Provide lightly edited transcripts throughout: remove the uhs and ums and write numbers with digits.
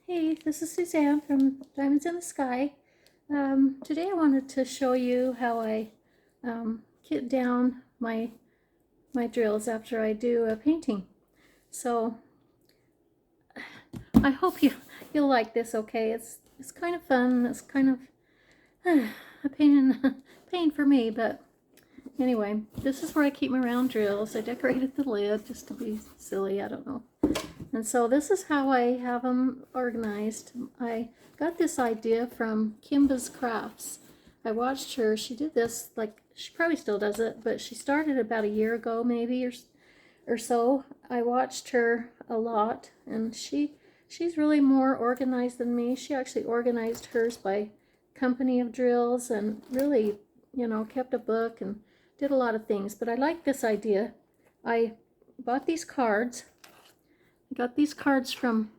Hey, this is Suzanne from Diamonds in the Sky. Today I wanted to show you how I kit down my drills after I do a painting. So I hope you'll like this. Okay, it's kind of fun. It's kind of a pain for me, but anyway, this is where I keep my round drills. I decorated the lid just to be silly. I don't know. And so this is how I have them organized. I got this idea from Kimba's Crafts. I watched her. She did this, like, she probably still does it, but she started about a year ago maybe or so. I watched her a lot, and she's really more organized than me. She actually organized hers by company of drills and really, kept a book and did a lot of things. But I like this idea. I bought these cards. I got these cards from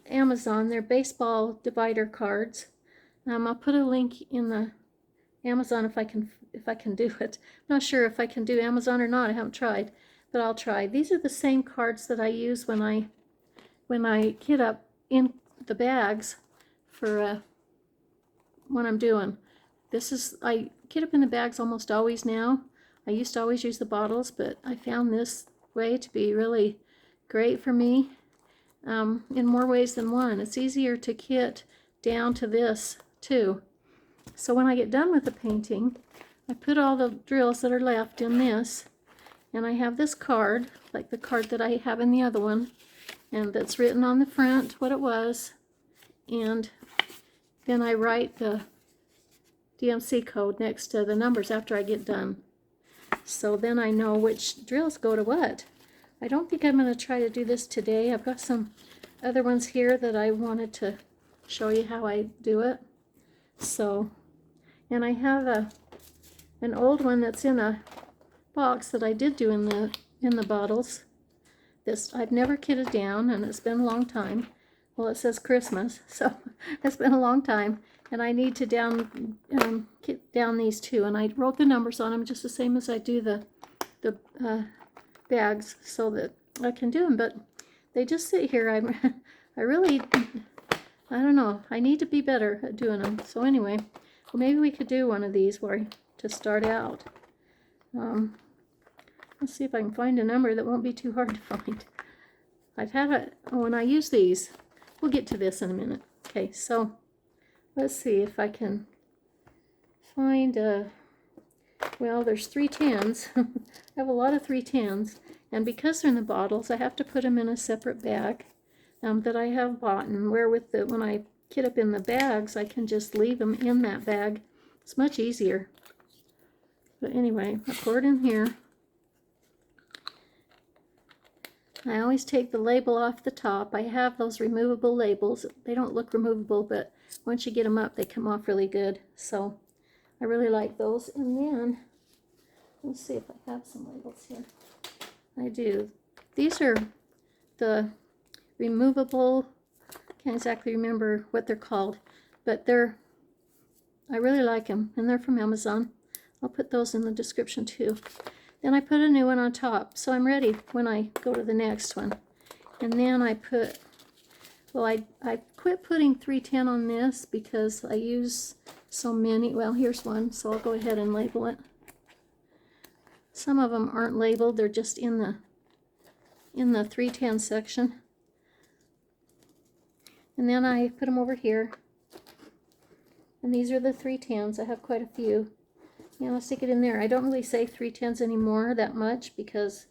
Amazon. They're baseball divider cards. I'll put a link in the Amazon if I can do it. I'm not sure if I can do Amazon or not. I haven't tried, but I'll try. These are the same cards that I use when I kit up in the bags for when I'm doing. I kit up in the bags almost always now. I used to always use the bottles, but I found this way to be really great for me in more ways than one. It's easier to kit down to this too. So when I get done with the painting, I put all the drills that are left in this, and I have this card, like the card that I have in the other one, and that's written on the front what it was, and then I write the DMC code next to the numbers after I get done. So then I know which drills go to what. I don't think I'm going to try to do this today. I've got some other ones here that I wanted to show you how I do it. So, and I have an old one that's in a box that I did do in the bottles. This I've never kitted down, and it's been a long time. Well, it says Christmas, so it's been a long time, and I need to kit down these two. And I wrote the numbers on them just the same as I do the bags, so that I can do them, but they just sit here. I really, I don't know, I need to be better at doing them. So anyway, well, maybe we could do one of these to start out. Let's see if I can find a number that won't be too hard to find. When I use these, we'll get to this in a minute. Okay, so let's see if I can find well, there's 310s. I have a lot of 310s, and because they're in the bottles, I have to put them in a separate bag that I have bought, and when I kit up in the bags, I can just leave them in that bag. It's much easier. But anyway, I pour it in here. I always take the label off the top. I have those removable labels. They don't look removable, but once you get them up, they come off really good. So I really like those. And then, let's see if I have some labels here. I do. These are the removable, can't exactly remember what they're called, but I really like them, and they're from Amazon. I'll put those in the description too. Then I put a new one on top, so I'm ready when I go to the next one. And then I put, well, I quit putting 310 on this because I use so many. Well, here's one, so I'll go ahead and label it. Some of them aren't labeled, they're just in the 310 section. And then I put them over here. And these are the 310s. I have quite a few. Yeah, I'll stick it in there. I don't really say 310s anymore that much because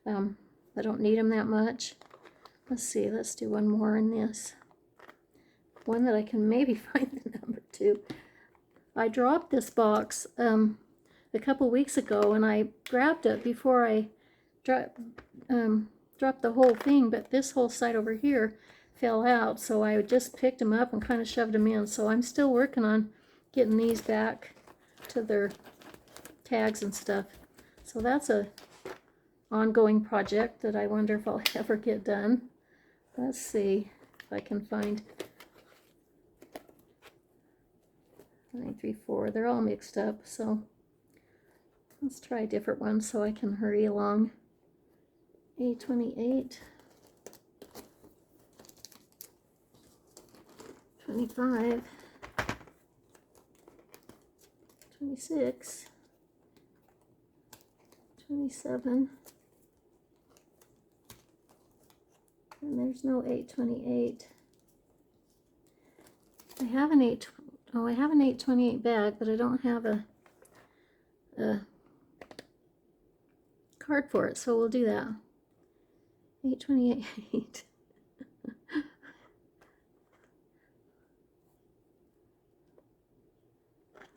I don't need them that much. Let's see, let's do one more in this. One that I can maybe find the number to. I dropped this box a couple weeks ago, and I grabbed it before I dropped the whole thing, but this whole side over here fell out, so I just picked them up and kind of shoved them in. So I'm still working on getting these back to their tags and stuff. So that's a ongoing project that I wonder if I'll ever get done. Let's see if I can find 9, 3, 4. They're all mixed up, so let's try a different one so I can hurry along. A28. 25, 26, 27, and there's no 828. I have an 828 bag, but I don't have a card for it, so we'll do that. 828.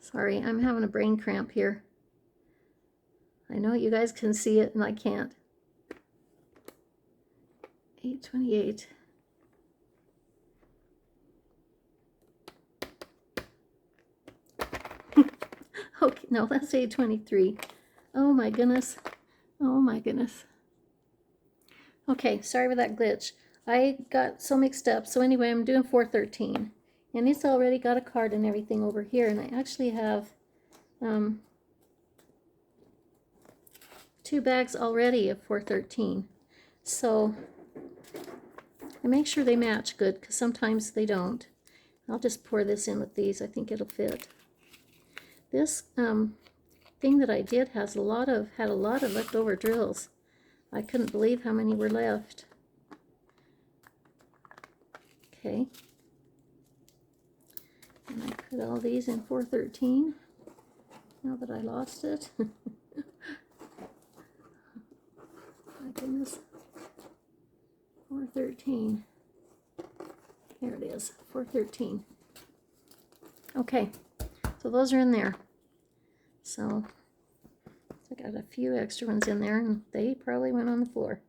Sorry, I'm having a brain cramp here. I know you guys can see it and I can't. 828. Okay, no, that's 823. Oh my goodness. Oh my goodness. Okay, sorry for that glitch. I got so mixed up. So anyway, I'm doing 413. And it's already got a card and everything over here. And I actually have 2 bags already of 413. So I make sure they match good, because sometimes they don't. I'll just pour this in with these. I think it'll fit. This thing that I did had a lot of leftover drills. I couldn't believe how many were left. Okay. And I put all these in 413. Now that I lost it. My goodness. 413. There it is. 413. Okay. So those are in there. So I got a few extra ones in there, and they probably went on the floor.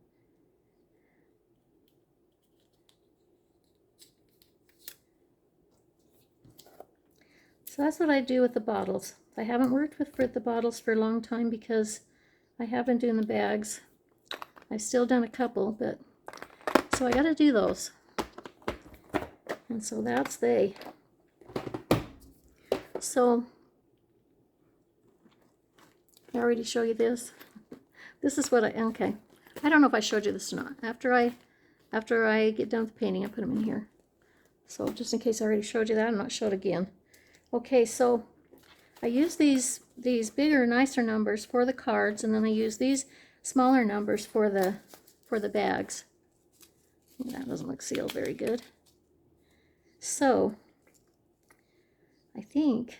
So that's what I do with the bottles. I haven't worked with the bottles for a long time because I have been doing the bags. I've still done a couple, but so I got to do those. And so that's they. So I already showed you this. This is what okay. I don't know if I showed you this or not. After I get done with the painting, I put them in here. So just in case I already showed you that, I'm not showed again. Okay, so I use these bigger, nicer numbers for the cards, and then I use these smaller numbers for the bags. That doesn't look sealed very good. So I think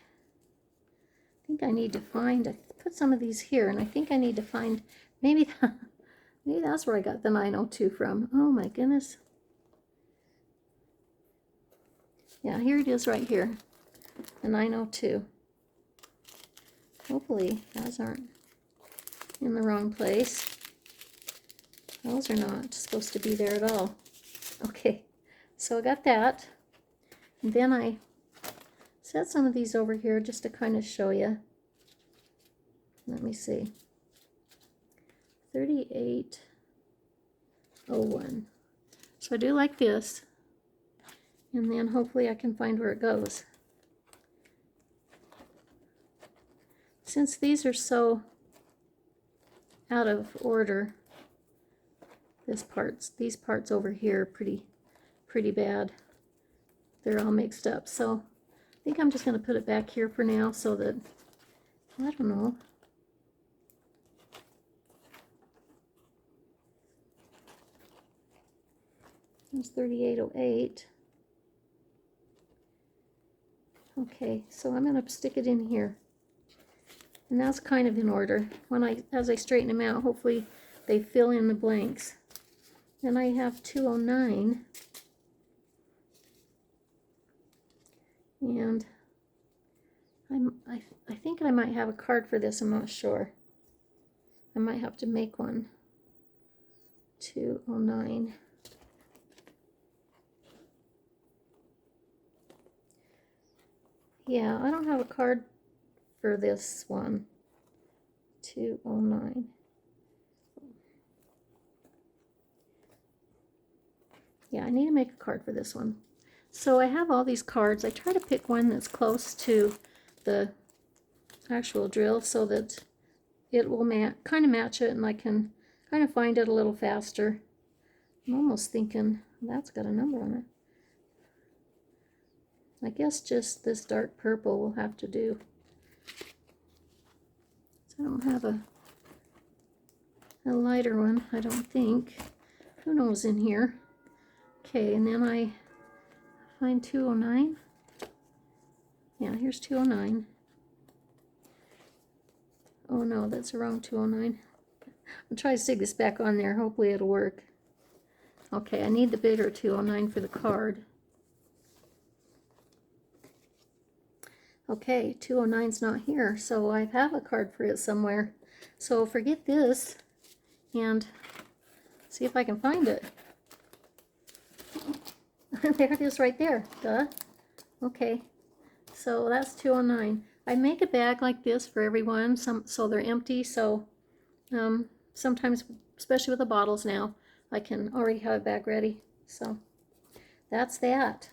I need to find. I put some of these here, and I think I need to find maybe that's where I got the 902 from. Oh my goodness. Yeah, here it is right here. The 902. Hopefully those aren't in the wrong place. Those are not supposed to be there at all. Okay, so I got that. And then I set some of these over here just to kind of show you. Let me see. 3801. So I do like this. And then hopefully I can find where it goes. Since these are so out of order, these parts over here are pretty bad. They're all mixed up. So I think I'm just going to put it back here for now so that, I don't know. It's 3808. Okay, so I'm going to stick it in here. And that's kind of in order. As I straighten them out, hopefully they fill in the blanks. Then I have 209. And I think I might have a card for this, I'm not sure. I might have to make one. 209. Yeah, I don't have a card for this one. 209. Yeah, I need to make a card for this one. So I have all these cards. I try to pick one that's close to the actual drill so that it will kind of match it, and I can kind of find it a little faster. I'm almost thinking that's got a number on it. I guess just this dark purple will have to do. So I don't have a lighter one, I don't think. Who knows in here? Okay, and then I find 209. Yeah, here's 209. Oh no, that's the wrong 209. I'll try to stick this back on there. Hopefully it'll work. Okay, I need the bigger 209 for the card. Okay, 209's not here, so I have a card for it somewhere. So forget this and see if I can find it. There it is right there. Duh. Okay, so that's 209. I make a bag like this for everyone, so they're empty. So sometimes, especially with the bottles now, I can already have a bag ready. So that's that.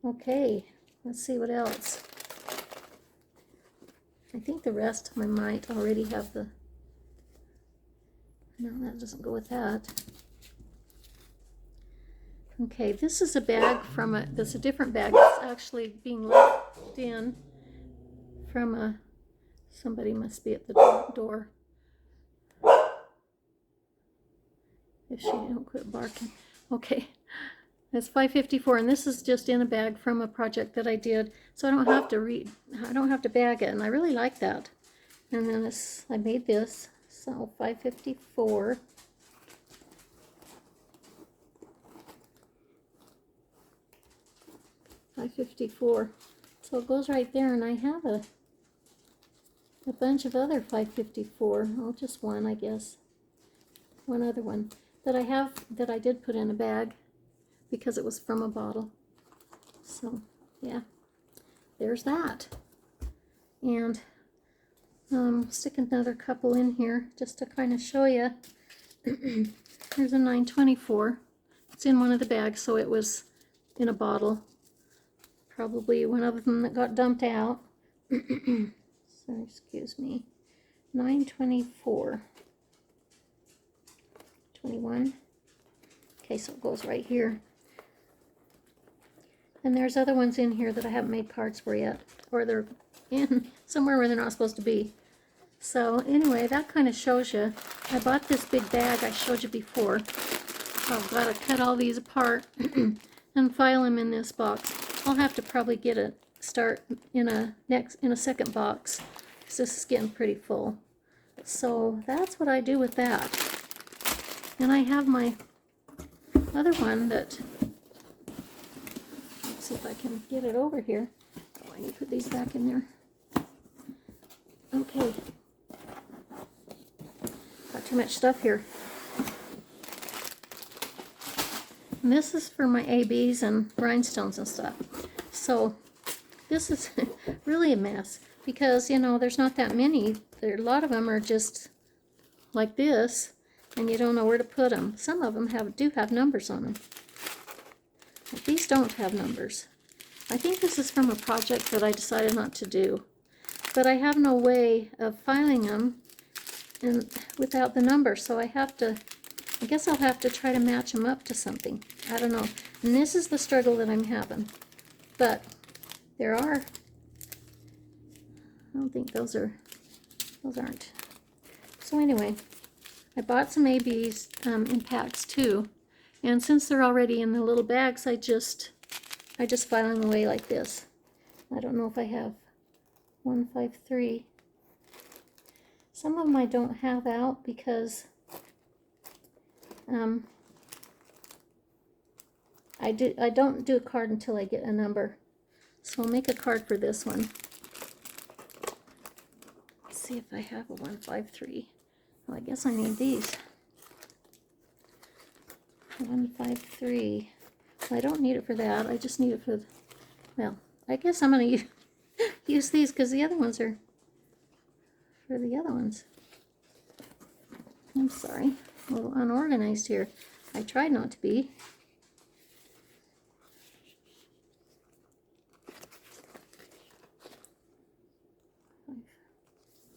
Okay, let's see what else. I think the rest I might already have the... No, that doesn't go with that. Okay, this is a bag from a... That's a different bag. It's actually being left in from a... Somebody must be at the door. If she don't quit barking. Okay, that's 554, and this is just in a bag from a project that I did, so I don't have to bag it, and I really like that. And then I made this, so 554. So it goes right there, and I have a bunch of other 554. Oh, just one, I guess. One other one that I have that I did put in a bag because it was from a bottle. So yeah, there's that. And stick another couple in here just to kind of show you. Here's a 924. It's in one of the bags, so it was in a bottle. Probably one of them that got dumped out. So excuse me. 924. 21. Okay, so it goes right here. And there's other ones in here that I haven't made cards for yet, or they're in somewhere where they're not supposed to be. So anyway, that kind of shows you. I bought this big bag I showed you before. I've got to cut all these apart and file them in this box. I'll have to probably start in a second box because this is getting pretty full. So that's what I do with that. And I have my other one that, let's see if I can get it over here. Oh, I need to put these back in there. Okay. Got too much stuff here. And this is for my ABs and rhinestones and stuff. So this is really a mess because, you know, there's not that many. A lot of them are just like this. And you don't know where to put them. Some of them do have numbers on them. But these don't have numbers. I think this is from a project that I decided not to do. But I have no way of filing them without the number. So I guess I'll have to try to match them up to something. I don't know. And this is the struggle that I'm having. But there are, I don't think those aren't. So anyway. I bought some ABs in packs too, and since they're already in the little bags, I just file them away like this. I don't know if I have 153. Some of them I don't have out because I don't do a card until I get a number. So I'll make a card for this one. Let's see if I have a 153. Well, I guess I need these. 153. Well, I don't need it for that. I just need it for, well, I guess I'm going to use these because the other ones are for the other ones. I'm sorry. A little unorganized here. I tried not to be.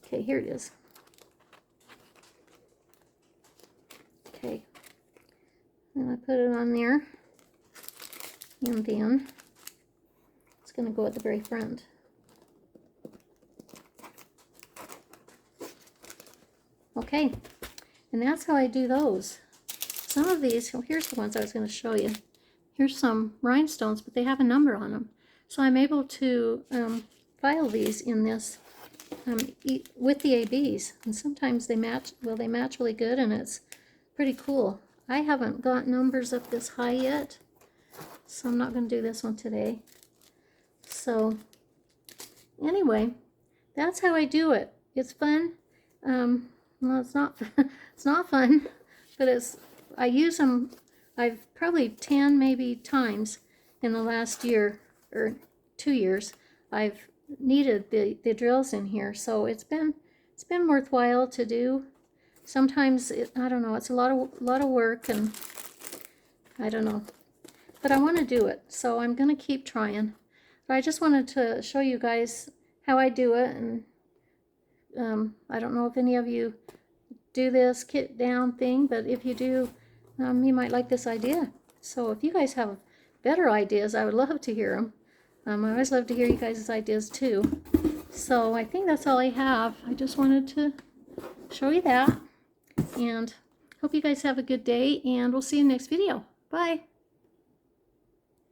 Okay, here it is. Okay, and I put it on there, and then going to go at the very front. Okay, and that's how I do those. Some of these, here's the ones I was going to show you. Here's some rhinestones, but they have a number on them. So I'm able to file these in this with the ABs. And sometimes they match, well, they match really good, and it's pretty cool. I haven't got numbers up this high yet, so I'm not going to do this one today. So anyway, that's how I do it. It's fun. Well, it's not it's not fun, but I use them. I've probably 10 maybe times in the last year or 2 years I've needed the drills in here, so it's been worthwhile to do. Sometimes I don't know, it's a lot of work, and I don't know, but I want to do it, so I'm going to keep trying. But I just wanted to show you guys how I do it, and I don't know if any of you do this kit down thing, but if you do, you might like this idea. So if you guys have better ideas, I would love to hear them. I always love to hear you guys' ideas too. So I think that's all I have. I just wanted to show you that, and hope you guys have a good day, and we'll see you in the next video. Bye.